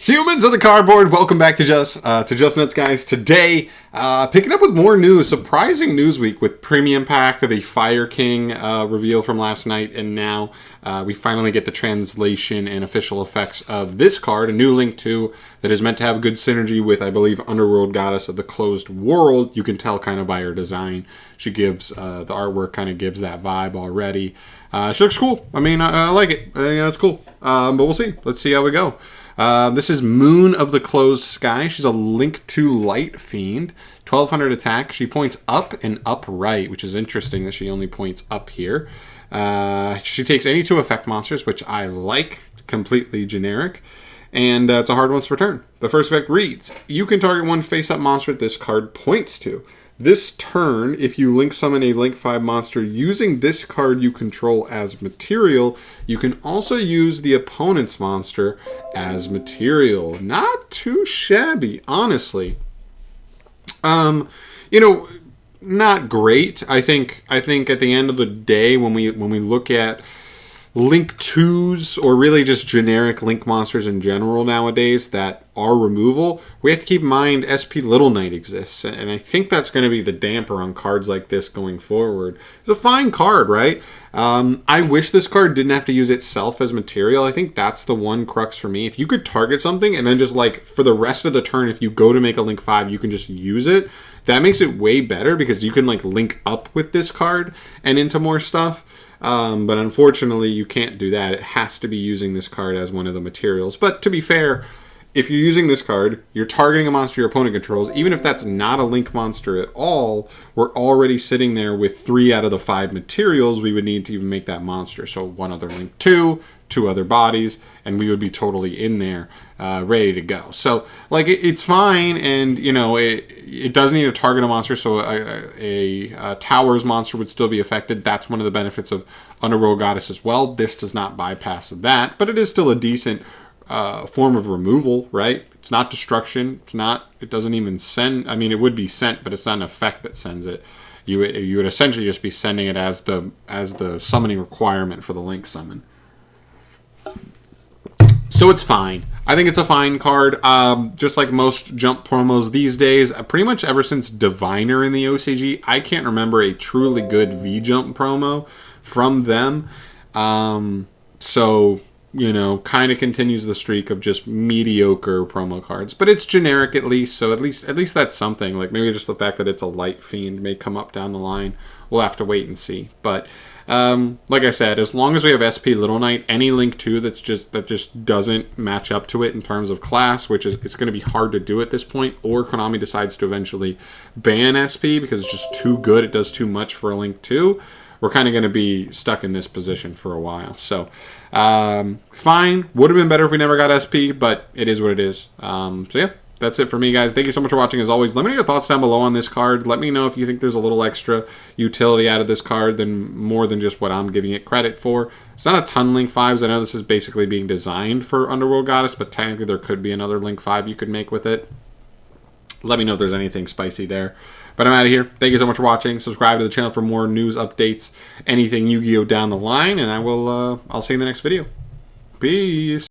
Humans of the cardboard, welcome back to Just Nuts, guys. Today, picking up with more news, surprising news week with Premium Pack, the Fire King reveal from last night, and now we finally get the translation and official effects of this card, a new Link-2 that is meant to have good synergy with, I believe, Underworld Goddess of the Closed World. You can tell kind of by her design. She gives, the artwork kind of gives that vibe already. She looks cool. I mean, I like it. Yeah, it's cool. But we'll see. Let's see how we go. This is Moon of the Closed Sky. She's a Link-2 Light Fiend. 1200 attack. She points up and upright, which is interesting that she only points up here. She takes any 2 effect monsters, which I like. Completely generic. And it's a hard once per turn. The first effect reads, you can target one face-up monster that this card points to. This turn, if you link summon a Link 5 monster using this card you control as material, you can also use the opponent's monster as material. Not too shabby, honestly. You know, not great. I think at the end of the day, when we look at Link-2s, or really just generic Link monsters in general nowadays that are removal, we have to keep in mind SP Little Knight exists, and I think that's going to be the damper on cards like this going forward. It's a fine card, right? I wish this card didn't have to use itself as material. I think that's the one crux for me. If you could target something and then just like for the rest of the turn, if you go to make a Link 5, you can just use it. That makes it way better because you can like link up with this card and into more stuff. But unfortunately, you can't do that. It has to be using this card as one of the materials. But to be fair, if you're using this card, you're targeting a monster your opponent controls. Even if that's not a Link monster at all, we're already sitting there with 3 out of the 5 materials we would need to even make that monster. So one other Link-2, 2 other bodies, and we would be totally in there, ready to go. So, like, it's fine, and, you know, it does need to target a monster, so a Towers monster would still be affected. That's one of the benefits of Underworld Goddess as well. This does not bypass that, but it is still a decent form of removal, right? It's not destruction. It doesn't even send. I mean, it would be sent, but it's not an effect that sends it. You would essentially just be sending it as the summoning requirement for the Link summon. So it's fine. I think it's a fine card. Just like most jump promos these days, pretty much ever since Diviner in the OCG, I can't remember a truly good V-Jump promo from them. So, you know, kind of continues the streak of just mediocre promo cards. But it's generic at least, so at least that's something. Like maybe just the fact that it's a Light Fiend may come up down the line. We'll have to wait and see. But like I said, as long as we have SP Little Knight, any Link-2 that just doesn't match up to it in terms of class, which is it's going to be hard to do at this point, or Konami decides to eventually ban SP because it's just too good, it does too much for a Link-2, we're kind of going to be stuck in this position for a while. So, fine. Would have been better if we never got SP, but it is what it is. So yeah. That's it for me, guys. Thank you so much for watching. As always, let me know your thoughts down below on this card. Let me know if you think there's a little extra utility out of this card than more than just what I'm giving it credit for. It's not a ton Link 5s. I know this is basically being designed for Underworld Goddess, but technically there could be another Link 5 you could make with it. Let me know if there's anything spicy there. But I'm out of here. Thank you so much for watching. Subscribe to the channel for more news updates, anything Yu-Gi-Oh down the line, and I'll see you in the next video. Peace.